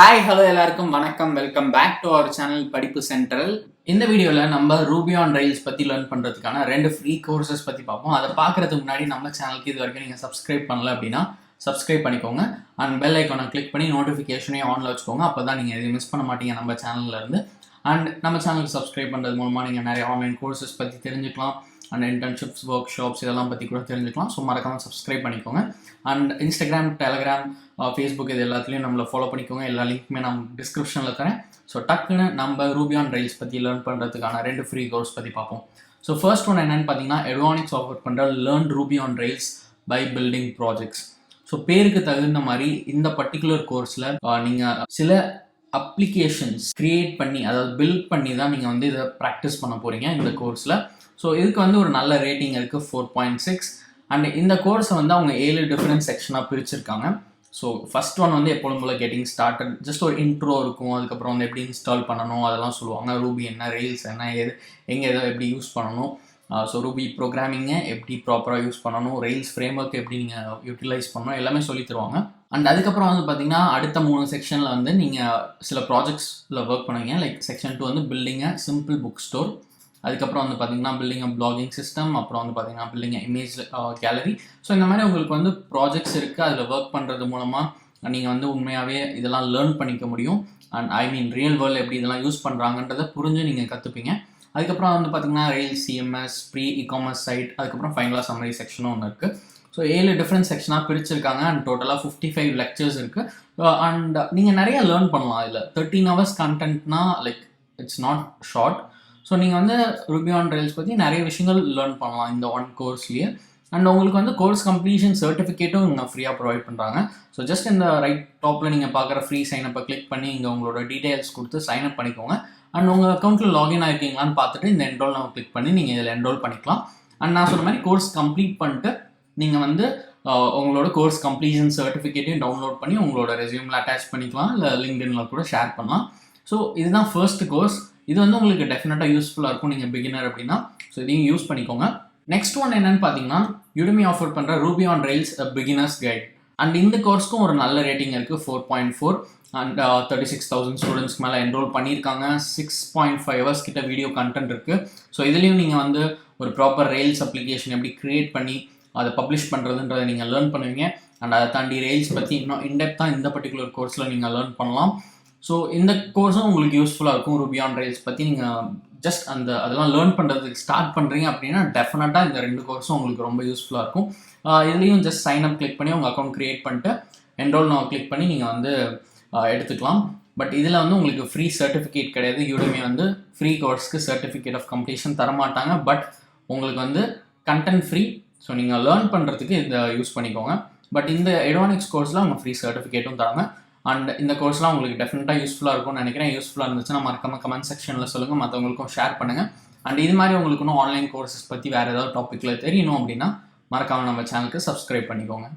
Hi hello எல்லாருக்கும் வணக்கம். Welcome back to our channel Padippu Central. இந்த வீடியோவில் நம்ம ரூபி ஆன் ரெயில்ஸ் பற்றி லேர்ன் பண்ணுறதுக்கான 2 ஃப்ரீ கோர்சஸ் பற்றி பார்ப்போம். அதை பார்க்குறதுக்கு முன்னாடி நம்ம சேனலுக்கு இது வரைக்கும் நீங்கள் சப்ஸ்கிரைப் பண்ணல அப்படின்னா சப்ஸ்கிரைப் பண்ணிக்கோங்க. அண்ட் பெல் ஐக்கானை கிளிக் பண்ணி நோட்டிஃபிகேஷனையும் ஆனில் வச்சுக்கோங்க. அப்போ தான் நீங்கள் எதுவும் மிஸ் பண்ண மாட்டீங்க நம்ம சேனல்லேருந்து. அண்ட் நம்ம சேனலுக்கு சப்ஸ்கிரைப் பண்ணுறது மூலமாக நீங்கள் நிறைய ஆன்லைன் கோர்சஸ் பற்றி தெரிஞ்சுக்கலாம். அண்ட் இன்டர்ன்ஷிப்ஸ், ஒர்க் ஷாப்ஸ் இதெல்லாம் பற்றி கூட தெரிஞ்சுக்கலாம். ஸோ மறக்காமல் சப்ஸ்கிரைப் பண்ணிக்கோங்க. அண்ட் இன்ஸ்டாகிராம், டெலகிராம், ஃபேஸ்புக் இது எல்லாத்துலேயும் நம்மளை ஃபாலோ பண்ணிக்கோங்க. எல்லா லிங்க்குமே நான் டிஸ்கிரிப்ஷனில் தரேன். ஸோ டக்குன்னு நம்ம ரூபி ஆன் ரெயில்ஸ் பற்றி லேர்ன் பண்ணுறதுக்கான 2 ஃப்ரீ கோர்ஸ் பற்றி பார்ப்போம். ஸோ ஃபர்ஸ்ட் ஒன் என்னென்னு பார்த்தீங்கன்னா, எடவானிக்ஸ் ஆஃபர் பண்ணுற learn Ruby on Rails by building projects. So பேருக்கு தகுந்த மாதிரி இந்த பர்டிகுலர் கோர்ஸில் நீங்கள் சில அப்ளிகேஷன்ஸ் க்ரியேட் பண்ணி, அதாவது பில்ட் பண்ணி தான் நீங்கள் இதை ப்ராக்டிஸ் பண்ண போகிறீங்க இந்த கோர்ஸில். ஸோ இதுக்கு ஒரு நல்ல ரேட்டிங் இருக்குது, 4.6. அண்ட் இந்த கோர்ஸை அவங்க 7 டிஃப்ரெண்ட் செக்ஷனாக பிரிச்சிருக்காங்க. ஸோ ஃபஸ்ட் ஒன் எப்பொழுதும் போல கெட்டிங் ஸ்டார்டட், ஜஸ்ட் ஒரு இன்ட்ரோ இருக்கும். அதுக்கப்புறம் எப்படி இன்ஸ்டால் பண்ணணும் அதெல்லாம் சொல்லுவாங்க. ரூபி என்ன, ரெயில்ஸ் என்ன, எங்கே எதை எப்படி யூஸ் பண்ணணும், ஸோ ரூபி ப்ரோக்ராமிங்கை எப்படி ப்ராப்பராக யூஸ் பண்ணணும், ரெயில்ஸ் ஃப்ரேம் ஒர்க் எப்படி நீங்கள் யூட்டிலைஸ் பண்ணணும் எல்லாமே சொல்லி தருவாங்க. அண்ட் அதுக்கப்புறம் பார்த்தீங்கன்னா அடுத்த 3 செக்ஷனில் நீங்கள் சில ப்ராஜெக்ட்ஸில் ஒர்க் பண்ணுவீங்க. Like section 2 building a simple book store. அதுக்கப்புறம் பார்த்தீங்கன்னா பில்டிங் அ பிளாகிங் சிஸ்டம். அப்புறம் பார்த்தீங்கன்னா building a image gallery. So இந்த மாதிரி உங்களுக்கு ப்ராஜெக்ட்ஸ் இருக்குது. அதில் ஒர்க் பண்ணுறது மூலமாக நீங்கள் உண்மையாகவே இதெல்லாம் லேர்ன் பண்ணிக்க முடியும். அண்ட் ரியல் வேர்ல்டு எப்படி இதெல்லாம் யூஸ் பண்ணுறாங்கன்றதை புரிஞ்சு நீங்கள் கற்றுப்பீங்க. அதுக்கப்புறம் பார்த்தீங்கன்னா Rails, CMS, free ecommerce site, அதுக்கப்புறம் ஃபைனலாக சம்மரி செக்ஷனும் ஒன்று இருக்குது. ஸோ 7 டிஃப்ரெண்ட் செக்ஷனாக பிரிச்சிருக்காங்க. அண்ட் டோட்டலாக 55 லெக்சர்ஸ் இருக்குது. அண்ட் நீங்கள் நிறைய லேர்ன் பண்ணலாம். இதில் 13 hours கண்டென்ட்னா like it's not short. So நீங்கள் ரூபி ஆன் ரெயில்ஸ் பற்றி நிறைய விஷயங்கள் லேர்ன் பண்ணலாம் இந்த ஒன் கோர்ஸ்லேயே. அண்ட் உங்களுக்கு கோர்ஸ் கம்ப்ளீஷன் சர்டிஃபிகேட்டும் இங்கே ஃப்ரீயாக ப்ரொவைட் பண்ணுறாங்க. ஸோ ஜஸ்ட் இந்த ரைட் டாப்பில் நீங்கள் பார்க்குற ஃப்ரீ சைனப்பை கிளிக் பண்ணி இங்கே உங்களோட டீட்டெயில்ஸ் கொடுத்து சைன்அப் பண்ணிக்கோங்க. அண்ட் உங்கள் அக்கௌண்ட்டில் லாகின் ஆகிருக்கீங்களான்னு பார்த்துட்டு இந்த என்ரோல் நம்ம கிளிக் பண்ணி நீங்கள் இதில் என்ரோல் பண்ணிக்கலாம். அண்ட் நான் சொன்ன மாதிரி கோர்ஸ் கம்ப்ளீட் பண்ணிட்டு நீங்கள் உங்களோட கோர்ஸ் கம்ப்ளீஷன் சர்டிஃபிகேட்டையும் டவுன்லோட் பண்ணி உங்களோட ரெஸ்யூமில் அட்டாச் பண்ணிக்கலாம். இல்லை லிங்க்டின்ல கூட ஷேர் பண்ணலாம். ஸோ இதுதான் ஃபர்ஸ்ட் கோர்ஸ். இது உங்களுக்கு டெஃபினட்டாக யூஸ்ஃபுல்லாக இருக்கும் நீங்கள் பிகினர் அப்படின்னா. ஸோ இதையும் யூஸ் பண்ணிக்கோங்க. நெக்ஸ்ட் ஒன் என்னன்னு பார்த்தீங்கன்னா, யுடமி ஆஃபர் பண்ணுற Ruby on rails beginners guide. And இந்த கோர்ஸ்க்கும் ஒரு நல்ல ரேட்டிங் இருக்குது, 4.4. அண்ட் 36,000 ஸ்டூடெண்ட்ஸ்க்கு மேலே என்ரோல் பண்ணியிருக்காங்க. 6.5 hours கிட்ட வீடியோ கண்டென்ட் இருக்குது. ஸோ இதுலேயும் நீங்கள் ஒரு ப்ராப்பர் ரெயில்ஸ் அப்ளிகேஷன் எப்படி க்ரியேட் பண்ணி அதை பப்ளிஷ் பண்ணுறதுன்றதை நீங்கள் லேர்ன் பண்ணுவீங்க. அண்ட் அதை தாண்டி ரெயில்ஸ் பற்றி இன்னும் இன்டெப்த்தாக இந்த பர்டிகுலர் கோர்ஸில் நீங்கள் லேர்ன் பண்ணலாம். ஸோ இந்த கோர்ஸும் உங்களுக்கு யூஸ்ஃபுல்லாக இருக்கும். ரூபி ஆன் ரெயில்ஸ் பற்றி நீங்கள் ஜஸ்ட் அதெல்லாம் லேர்ன் பண்ணுறதுக்கு ஸ்டார்ட் பண்ணுறீங்க அப்படின்னா டெஃபினட்டாக இந்த 2 கோர்ஸும் உங்களுக்கு ரொம்ப யூஸ்ஃபுல்லாக இருக்கும். இதுலேயும் ஜஸ்ட் சைன்அப் கிளிக் பண்ணி உங்கள் அக்கௌண்ட் க்ரியேட் பண்ணிட்டு என்ரோல் நான் கிளிக் பண்ணி நீங்கள் எடுத்துக்கலாம். பட் இதில் உங்களுக்கு ஃப்ரீ சர்டிஃபிகேட் கிடையாது. யுடமி ஃப்ரீ கோர்ஸ்க்கு சர்டிஃபிகேட் ஆஃப் கம்ப்ளீஷன் தரமாட்டாங்க. பட் உங்களுக்கு கண்டென்ட் ஃப்ரீ. ஸோ நீங்கள் லேர்ன் பண்ணுறதுக்கு இதை யூஸ் பண்ணிக்கோங்க. பட் இந்த எடவானிக்ஸ் கோர்ஸில் அவங்க ஃப்ரீ சர்டிஃபிகேட்டும் தராங்க. அண்ட் இந்த கோர்ஸ்லாம் உங்களுக்கு டெஃபினட்டாக யூஸ்ஃபுல்லாக இருக்கும்னு நினைக்கிறேன். யூஸ்ஃபுல்லாக இருந்துச்சுன்னா மறக்காம கமெண்ட் செக்ஷனில் சொல்லுங்கள், மற்றவங்களுக்கும் ஷேர் பண்ணுங்கள். அண்ட் இது மாதிரி உங்களுக்கு இன்னும் ஆன்லைன் கோர்சஸ் பற்றி வேறு ஏதாவது டாப்பிக்கில் தெரியணும் அப்படின்னா மறக்காமல் நம்ம சேனலுக்கு சப்ஸ்கிரைப் பண்ணிக்கோங்க.